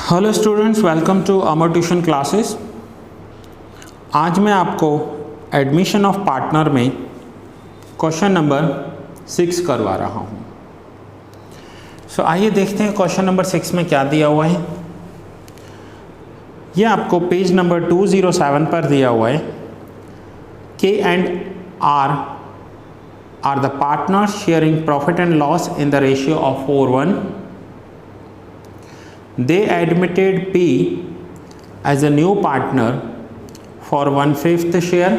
Hello students, welcome to Amar tuition classes. आज मैं आपको एडमिशन ऑफ पार्टनर में क्वेश्चन नंबर 6 करवा रहा हूँ। आइए देखते हैं क्वेश्चन नंबर 6 में क्या दिया हुआ है। यह आपको पेज नंबर 207 पर दिया हुआ है। K and R the partners sharing profit and loss in the ratio of 4:1. They admitted P as a new partner for 1/5 share.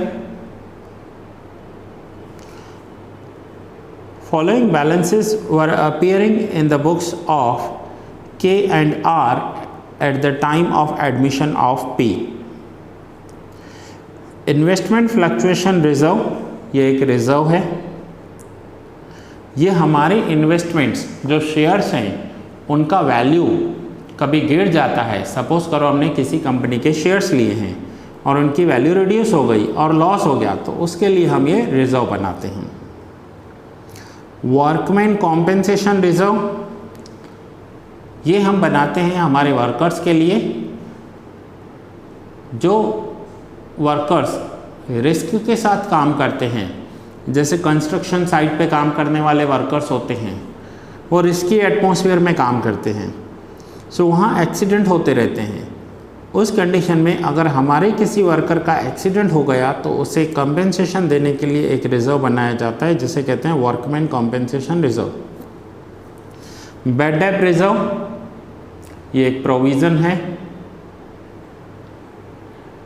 Following balances were appearing in the books of K and R at the time of admission of P. Investment fluctuation reserve, ये एक reserve है। ये हमारे investments जो shares हैं उनका value कभी गिर जाता है। सपोज करो हमने किसी कंपनी के शेयर्स लिए हैं और उनकी वैल्यू रिड्यूस हो गई और लॉस हो गया, तो उसके लिए हम ये रिजर्व बनाते हैं। वर्कमैन कॉम्पेंसेशन रिजर्व, ये हम बनाते हैं हमारे वर्कर्स के लिए। जो वर्कर्स रिस्क के साथ काम करते हैं, जैसे कंस्ट्रक्शन साइट पे काम करने वाले वर्कर्स होते हैं, वो रिस्की एटमॉस्फेयर में काम करते हैं। वहाँ एक्सीडेंट होते रहते हैं। उस कंडीशन में अगर हमारे किसी वर्कर का एक्सीडेंट हो गया तो उसे कंपेंसेशन देने के लिए एक रिजर्व बनाया जाता है, जिसे कहते हैं workman compensation reserve. Bad debt reserve, ये एक प्रोविज़न है।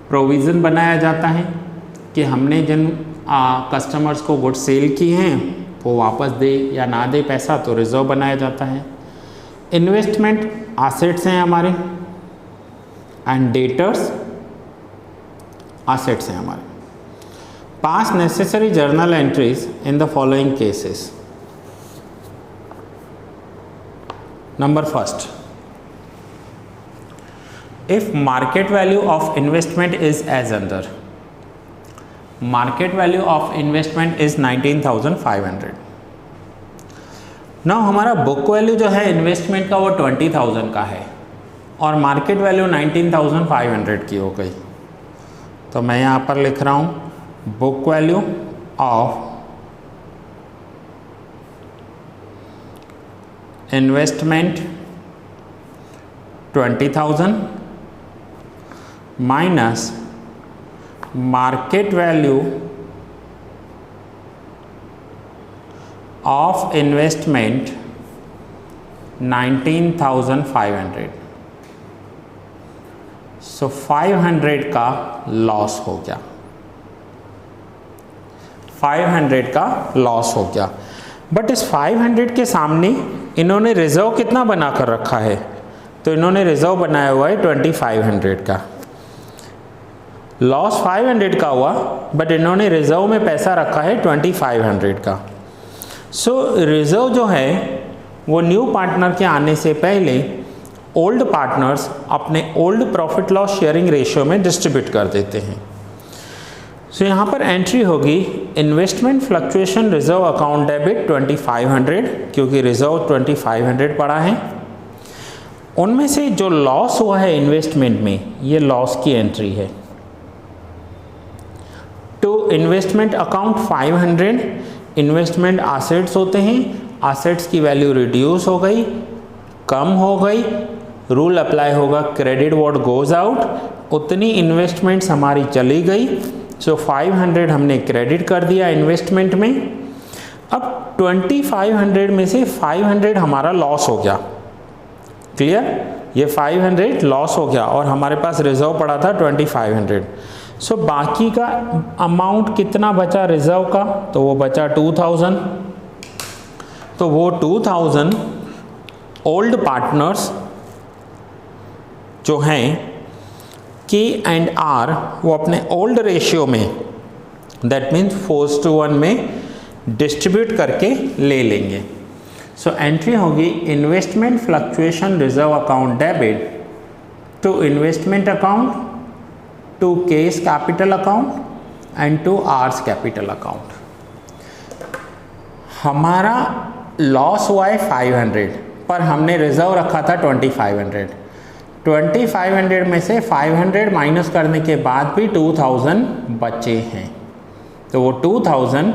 प्रोविज़न बनाया जाता है कि हमने जिन कस्टमर्स को गुड्स सेल किए हैं वो वापस दे या ना दे पैसा, तो रिजर्व बनाया जाता है। इन्वेस्टमेंट एसेट्स हैं हमारे, एंड डेटर्स एसेट्स हैं हमारे। Pass necessary journal entries in the following cases. Number first, if market value of investment is as under. Market value of investment is 19,500। ना हमारा बुक वैल्यू जो है इन्वेस्टमेंट का वो 20,000 का है और मार्केट वैल्यू 19,500 की हो गई। तो मैं यहाँ पर लिख रहा हूँ book value of investment 20,000 minus market value of investment 19,500। 500 का लॉस हो गया। 500 का लॉस हो गया। बट इस 500 के सामने इन्होंने रिजर्व कितना बना कर रखा है? तो इन्होंने रिजर्व बनाया हुआ है 2,500 का। लॉस 500 का हुआ, बट इन्होंने रिजर्व में पैसा रखा है 2,500 का। रिजर्व जो है वो न्यू पार्टनर के आने से पहले ओल्ड पार्टनर्स अपने old profit loss sharing ratio में डिस्ट्रीब्यूट कर देते हैं। यहाँ पर एंट्री होगी investment fluctuation reserve account debit 2,500, क्योंकि रिजर्व 2,500 पड़ा है। उनमें से जो लॉस हुआ है इन्वेस्टमेंट में, ये लॉस की एंट्री है। To investment account 500 investment assets होते हैं। एसेट्स की वैल्यू रिड्यूस हो गई, कम हो गई, रूल अप्लाई होगा क्रेडिट व्हाट गोज आउट। उतनी इन्वेस्टमेंट्स हमारी चली गई। 500 हमने क्रेडिट कर दिया इन्वेस्टमेंट में। अब 2,500 में से 500 हमारा लॉस हो गया। क्लियर? ये 500 लॉस हो गया और हमारे पास रिजर्व पड़ा था 2,500। बाकी का अमाउंट कितना बचा रिजर्व का? तो वो बचा 2,000। तो वो 2,000 ओल्ड पार्टनर्स जो हैं के एंड आर, वो अपने ओल्ड रेशियो में, दैट मीन्स 4:1 में डिस्ट्रीब्यूट करके ले लेंगे। एंट्री होगी investment fluctuation reserve account debit to investment account, to K's capital account and to R's capital account. हमारा लॉस हुआ है 500, पर हमने रिजर्व रखा था 2,500। 2500 में से 500 माइनस करने के बाद भी 2000 बचे हैं, तो वो 2000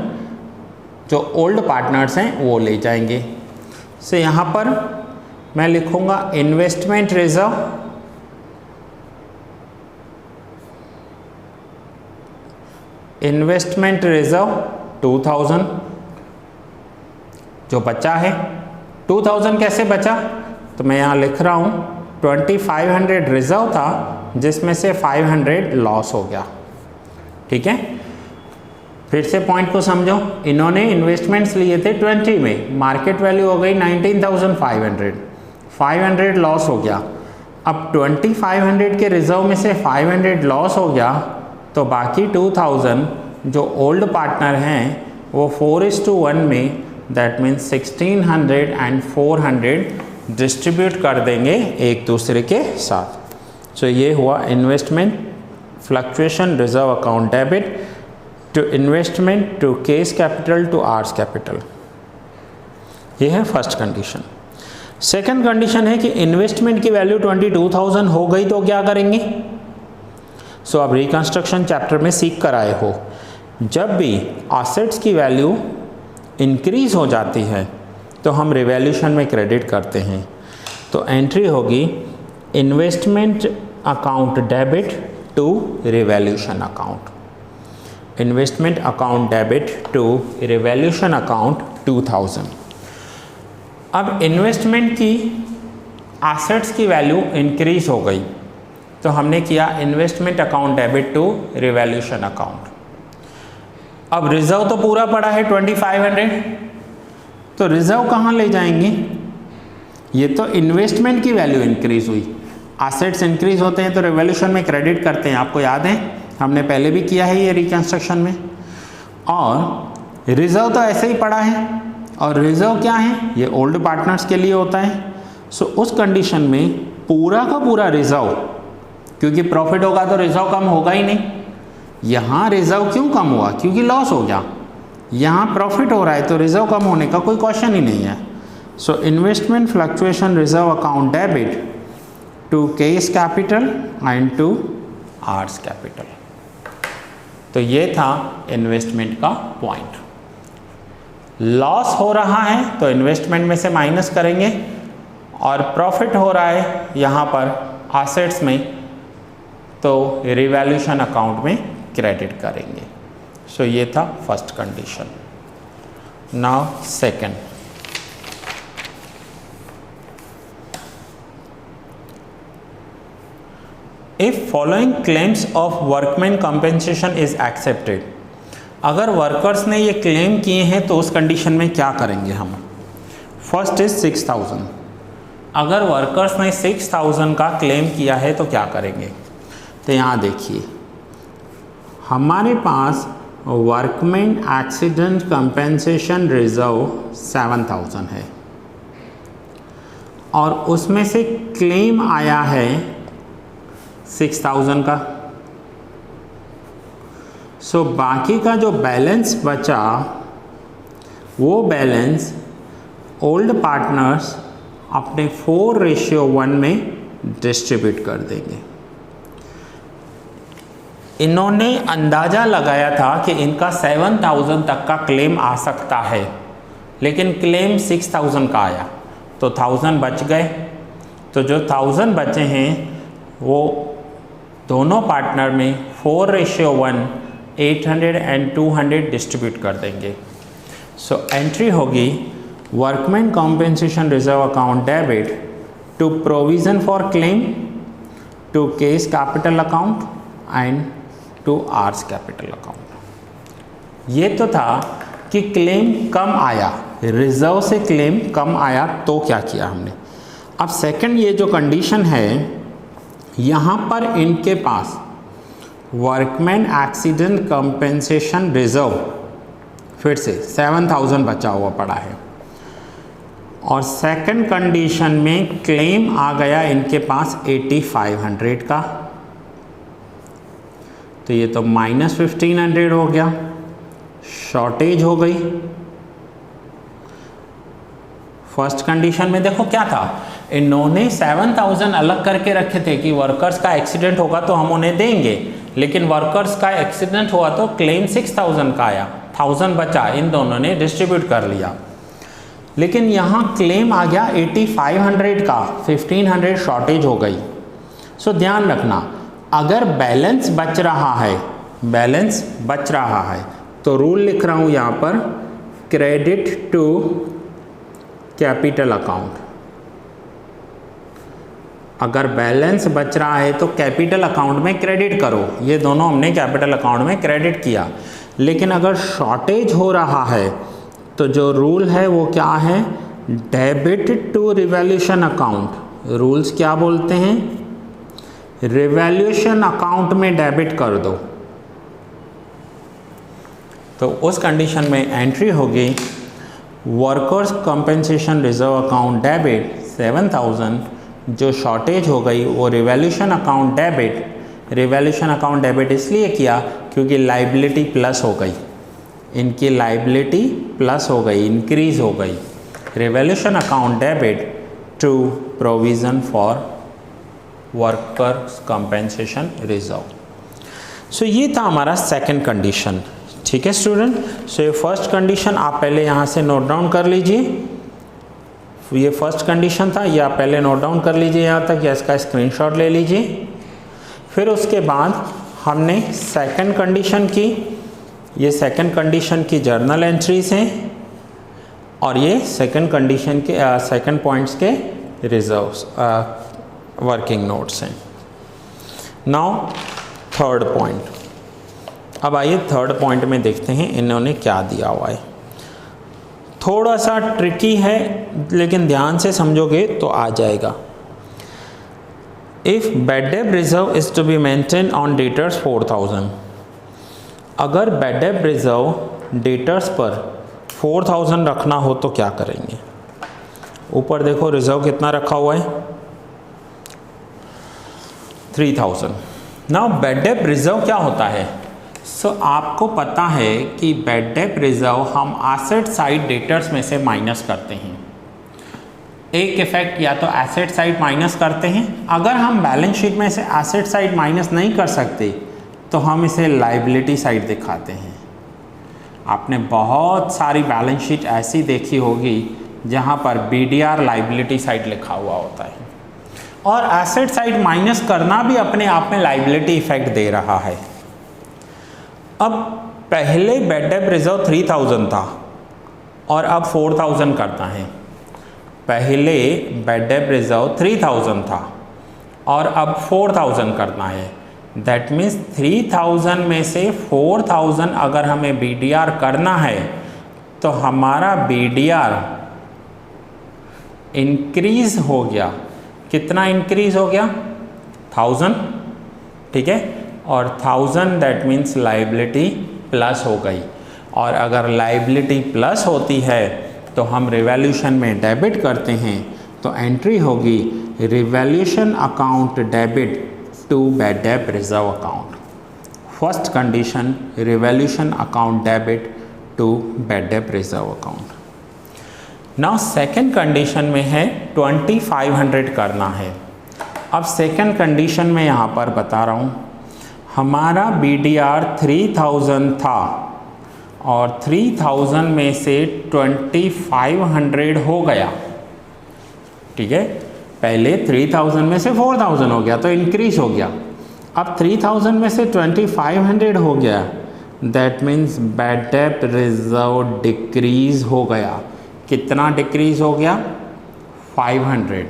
जो ओल्ड पार्टनर्स हैं वो ले जाएंगे। सो यहाँ पर मैं लिखूँगा इन्वेस्टमेंट रिजर्व, इन्वेस्टमेंट रिजर्व 2000 जो बचा है। 2000 कैसे बचा, तो मैं यहाँ लिख रहा हूँ 2500 रिजर्व था जिसमें से 500 लॉस हो गया। ठीक है, फिर से पॉइंट को समझो। इन्होंने इन्वेस्टमेंट्स लिए थे 20 में, मार्केट वैल्यू हो गई 19,500, 500 लॉस हो गया। अब 2500 के रिजर्व में से 500 लॉस हो गया, तो बाकी 2000 जो ओल्ड पार्टनर हैं वो 4:1 में, दैट मीन्स 1600 एंड 400 डिस्ट्रीब्यूट कर देंगे एक दूसरे के साथ। सो ये हुआ investment fluctuation reserve account debit to investment to K's capital to R's capital. ये है फर्स्ट कंडीशन। सेकंड कंडीशन है कि इन्वेस्टमेंट की वैल्यू 22,000 हो गई तो क्या करेंगे। सो अब रिकंस्ट्रक्शन चैप्टर में सीख कर आए हो, जब भी एसेट्स की वैल्यू इंक्रीज हो जाती है तो हम रिवैल्यूशन में क्रेडिट करते हैं। तो एंट्री होगी investment account debit to revaluation account, investment account debit to revaluation account 2000। अब इन्वेस्टमेंट की एसेट्स की वैल्यू इंक्रीज हो गई तो हमने किया investment account debit to revaluation account. अब रिजर्व तो पूरा पड़ा है 2500, तो रिजर्व कहाँ ले जाएंगे। ये तो इन्वेस्टमेंट की वैल्यू इंक्रीज हुई, एसेट्स इंक्रीज होते हैं तो रिवैल्यूशन में क्रेडिट करते हैं, आपको याद है हमने पहले भी किया है ये रिकंस्ट्रक्शन में। और रिजर्व तो ऐसे ही पड़ा है, और रिजर्व क्या है, ये ओल्ड पार्टनर्स के लिए होता है। सो उस कंडीशन में पूरा का पूरा रिजर्व, क्योंकि प्रॉफिट होगा तो रिजर्व कम होगा ही नहीं। यहाँ रिजर्व क्यों कम हुआ, क्योंकि लॉस हो गया। यहाँ प्रॉफिट हो रहा है तो रिजर्व कम होने का कोई क्वेश्चन ही नहीं है। So investment fluctuation reserve account debit to K's capital and to R's capital. तो ये था इन्वेस्टमेंट का पॉइंट। लॉस हो रहा है तो इन्वेस्टमेंट में से माइनस करेंगे, और प्रॉफिट हो रहा है यहाँ पर एसेट्स में तो रिवैल्यूशन अकाउंट में क्रेडिट करेंगे। सो ये था first condition. Now second, if following claims of workman compensation is accepted. अगर वर्कर्स ने ये क्लेम किए हैं तो उस कंडीशन में क्या करेंगे हम। First is 6000। अगर वर्कर्स ने 6000 का क्लेम किया है तो क्या करेंगे। तो यहाँ देखिए हमारे पास वर्कमैन एक्सीडेंट कंपेंसेशन रिजर्व 7000 है, और उसमें से क्लेम आया है 6000 का। सो बाकी का जो बैलेंस बचा वो बैलेंस ओल्ड पार्टनर्स अपने 4:1 में डिस्ट्रीब्यूट कर देंगे। इन्होंने अंदाज़ा लगाया था कि इनका 7000 तक का क्लेम आ सकता है, लेकिन क्लेम 6000 का आया तो 1000 बच गए। तो जो 1000 बचे हैं वो दोनों पार्टनर में 4:1 800 एंड 200 डिस्ट्रीब्यूट कर देंगे। सो एंट्री होगी workman compensation reserve account debit to provision for claim to K's capital account and to R's capital account. ये तो था कि क्लेम कम आया, रिजर्व से क्लेम कम आया तो क्या किया हमने। अब सेकंड ये जो कंडीशन है, यहाँ पर इनके पास वर्कमैन एक्सीडेंट कंपेंसेशन रिजर्व फिर से 7000 बचा हुआ पड़ा है, और सेकंड कंडीशन में क्लेम आ गया इनके पास 8500 का। तो ये तो -1500 हो गया, शॉर्टेज हो गई। फर्स्ट कंडीशन में देखो क्या था इन्होंने 7,000 अलग करके रखे थे कि वर्कर्स का एक्सीडेंट होगा तो हम उन्हें देंगे, लेकिन वर्कर्स का एक्सीडेंट हुआ तो क्लेम 6,000 का आया, 1,000 बचा, इन दोनों ने डिस्ट्रीब्यूट कर लिया। लेकिन यहाँ क्लेम आ गया 8,500 का, 1,500 शॉर्टेज हो गई। सो ध्यान रखना, अगर बैलेंस बच रहा है, बैलेंस बच रहा है तो रूल लिख रहा हूँ यहाँ पर, क्रेडिट टू कैपिटल अकाउंट। अगर बैलेंस बच रहा है तो कैपिटल अकाउंट में क्रेडिट करो, ये दोनों हमने कैपिटल अकाउंट में क्रेडिट किया। लेकिन अगर शॉर्टेज हो रहा है तो जो रूल है वो क्या है, debit to revaluation account. Rules क्या बोलते हैं, रिवैल्यूएशन अकाउंट में डेबिट कर दो। तो उस कंडीशन में एंट्री होगी workers compensation reserve account debit 7,000, जो शॉर्टेज हो गई वो revaluation account debit. Revaluation account debit इसलिए किया क्योंकि लाइबिलिटी प्लस हो गई, इनकी लाइबिलिटी प्लस हो गई, इंक्रीज हो गई। Revaluation account debit to provision for workers compensation reserve. So ये था हमारा सेकंड कंडीशन। ठीक है स्टूडेंट, सो ये फर्स्ट कंडीशन आप पहले यहाँ से नोट डाउन कर लीजिए। ये फर्स्ट कंडीशन था, ये आप पहले नोट डाउन कर लीजिए यहाँ तक, या इसका स्क्रीनशॉट ले लीजिए। फिर उसके बाद हमने सेकंड कंडीशन की, ये सेकंड कंडीशन की जर्नल एंट्रीज हैं और ये सेकंड कंडीशन के सेकंड पॉइंट्स के रिजर्व्स वर्किंग नोट्स हैं। नाउ थर्ड पॉइंट, अब आइए थर्ड पॉइंट में देखते हैं इन्होंने क्या दिया हुआ है। थोड़ा सा ट्रिकी है लेकिन ध्यान से समझोगे तो आ जाएगा। If bad debt reserve is to be maintain on debtors 4,000, अगर बैड डेट रिजर्व डेटर्स पर 4,000 रखना हो तो क्या करेंगे। ऊपर देखो रिजर्व कितना रखा हुआ है, 3,000। नाउ बैड डेट रिजर्व क्या होता है, आपको पता है कि बैड डेट रिजर्व हम एसेट साइड डेटर्स में से माइनस करते हैं। एक इफेक्ट या तो एसेट साइड माइनस करते हैं, अगर हम बैलेंस शीट में से एसेट साइड माइनस नहीं कर सकते तो हम इसे लाइबिलिटी साइड दिखाते हैं। आपने बहुत सारी बैलेंस शीट ऐसी देखी होगी जहां पर BDR लाइबिलिटी साइड लिखा हुआ होता है, और एसेट साइड माइनस करना भी अपने आप में लाइबिलिटी इफेक्ट दे रहा है। अब पहले बैड डेट रिजर्व 3,000 था और अब 4,000 करता है। पहले बैड डेट रिजर्व 3,000 था और अब 4,000 करना है। दैट मीन्स 3,000 में से 4,000 अगर हमें BDR करना है तो हमारा BDR इंक्रीज हो गया। कितना इंक्रीज हो गया, 1,000, ठीक है, और 1,000 दैट मीन्स लाइबिलिटी प्लस हो गई। और अगर लाइबिलिटी प्लस होती है तो हम रिवैल्यूएशन में डेबिट करते हैं, तो एंट्री होगी revaluation account debit to bad debt reserve account. First condition revaluation account debit to bad debt reserve account. Now second condition में है 2,500 करना है। अब सेकेंड कंडीशन में यहाँ पर बता रहा हूँ, हमारा BDR 3,000 था और 3,000 में से 2,500 हो गया। ठीक है, पहले 3,000 में से 4,000 हो गया तो इंक्रीज हो गया। अब 3,000 में से 2,500 हो गया, that means bad debt reserve decrease हो गया। कितना डिक्रीज हो गया, 500।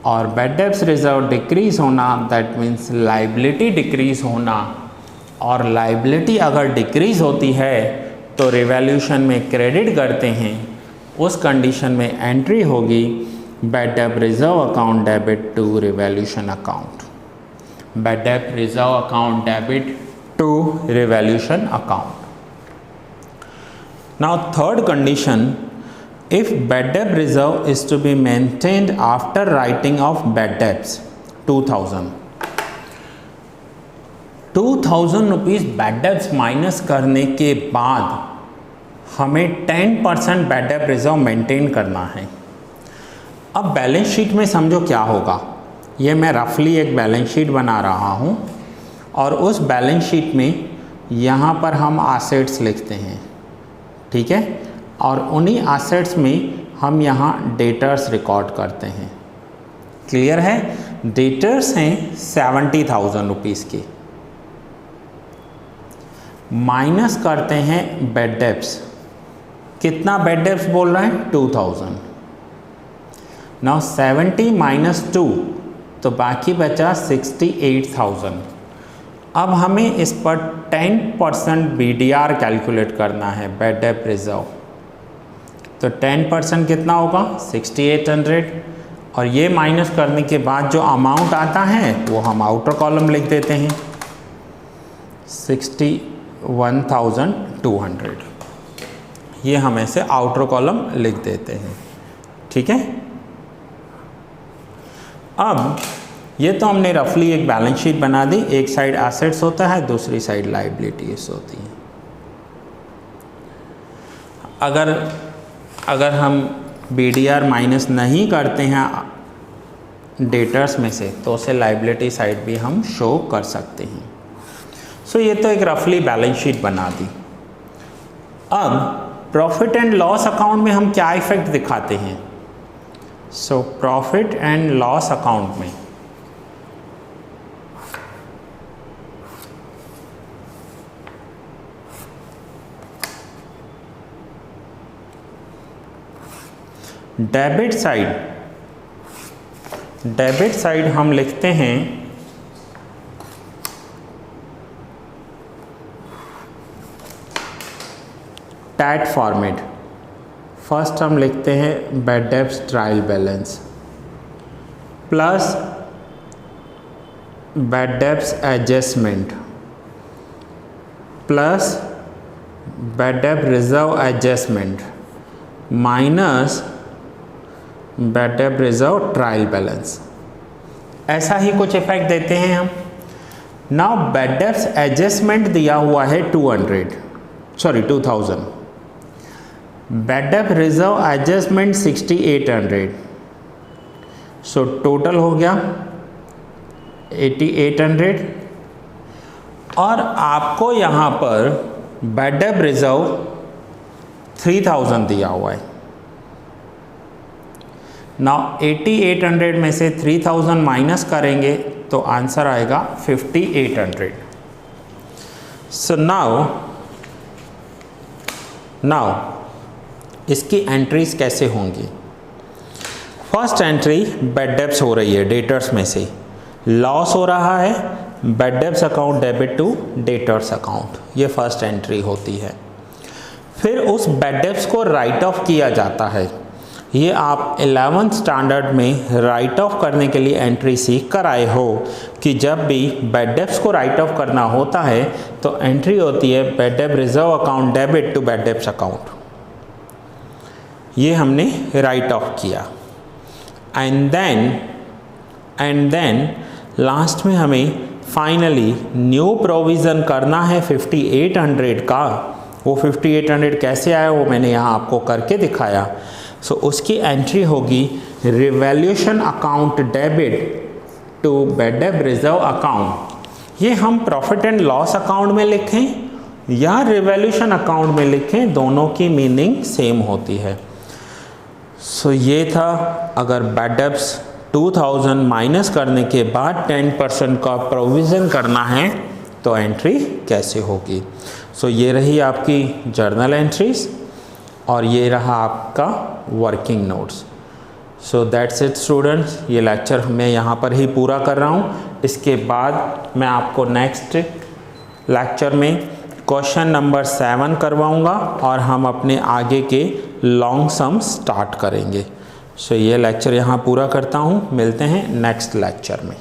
और बैड डेट रिजर्व डिक्रीज होना दैट मीन्स लाइबिलिटी डिक्रीज होना, और लाइबिलिटी अगर डिक्रीज होती है तो रिवैल्यूएशन में क्रेडिट करते हैं। उस कंडीशन में एंट्री होगी bad debt reserve account debit to revaluation account. Bad debt reserve account debit to revaluation account. Now third condition, if bad debt reserve is to be maintained after writing off bad debts 2,000 rupees bad debts minus करने के बाद हमें 10% bad debt reserve maintain करना है। अब balance sheet में समझो क्या होगा, ये मैं रफली एक बैलेंस शीट बना रहा हूँ और उस बैलेंस शीट में यहाँ पर हम एसेट्स लिखते हैं, ठीक है, और उन्हीं एसेट्स में हम यहाँ डेटर्स रिकॉर्ड करते हैं। क्लियर है? डेटर्स हैं 70,000 रुपीज़ के, माइनस करते हैं बेड डेब्ट्स। कितना बेड डेब्ट्स बोल रहे हैं? 2000। नाउ 70 माइनस 2 तो बाकी बचा 68,000। अब हमें इस पर 10% BDR कैलकुलेट करना है, बेड डेब्ट रिजर्व। तो 10% कितना होगा? 6800, और ये माइनस करने के बाद जो अमाउंट आता है वो हम आउटर कॉलम लिख देते हैं 61,200, ये हम ऐसे आउटर कॉलम लिख देते हैं, ठीक है। अब ये तो हमने रफली एक बैलेंस शीट बना दी, एक साइड एसेट्स होता है, दूसरी साइड लायबिलिटीज होती है। अगर हम BDR माइनस नहीं करते हैं डेटर्स में से तो उसे लायबिलिटी साइड भी हम शो कर सकते हैं। सो ये तो एक रफली बैलेंस शीट बना दी। अब प्रॉफिट एंड लॉस अकाउंट में हम क्या इफेक्ट दिखाते हैं? So profit and loss account में डेबिट साइड हम लिखते हैं टैट फॉर्मेट। फर्स्ट हम लिखते हैं bed debts trial balance plus bed debts adjustment plus bed डेब्ट रिजर्व एडजस्टमेंट माइनस बेड डेब्ट रिजर्व ट्रायल बैलेंस। ऐसा ही कुछ इफेक्ट देते हैं हम। नाउ बेड डेब्ट्स एडजस्टमेंट दिया हुआ है 2000, बेड डेब्ट रिजर्व एडजस्टमेंट 6800, सो टोटल हो गया 8800, और आपको यहाँ पर बेड डेब्ट रिजर्व 3000 दिया हुआ है। नाउ 8800 में से 3000 माइनस करेंगे तो आंसर आएगा 5800। सो नाउ इसकी एंट्रीज कैसे होंगी? फर्स्ट एंट्री बेड डेब्ट्स हो रही है डेटर्स में से, लॉस हो रहा है bad debts account debit to debtors account, ये फर्स्ट एंट्री होती है। फिर उस बेड डेब्ट्स को राइट ऑफ किया जाता है। ये आप 11th स्टैंडर्ड में राइट ऑफ करने के लिए एंट्री सीख कर आए हो कि जब भी बेड डेब्ट्स को राइट ऑफ करना होता है तो एंट्री होती है बेड डेब्ट reserve account debit to bad debts account. ये हमने राइट ऑफ किया एंड देन लास्ट में हमें फाइनली न्यू प्रोविज़न करना है 5800 का। वो 5800 कैसे आया वो मैंने यहाँ आपको करके दिखाया। सो उसकी एंट्री होगी revaluation account debit to bad डेब्ट रिजर्व अकाउंट। ये हम प्रॉफिट एंड लॉस अकाउंट में लिखें या रिवैल्यूएशन अकाउंट में लिखें, दोनों की मीनिंग सेम होती है। सो ये था, अगर बेड डेब्ट्स 2000 माइनस करने के बाद 10% का प्रोविज़न करना है तो एंट्री कैसे होगी। सो ये रही आपकी जर्नल एंट्रीज और ये रहा आपका working notes. So that's it students, ये लेक्चर मैं यहाँ पर ही पूरा कर रहा हूँ। इसके बाद मैं आपको नेक्स्ट लेक्चर में क्वेश्चन नंबर 7 करवाऊँगा और हम अपने आगे के लॉन्ग सम स्टार्ट करेंगे। सो ये लेक्चर यहाँ पूरा करता हूँ, मिलते हैं नेक्स्ट लेक्चर में।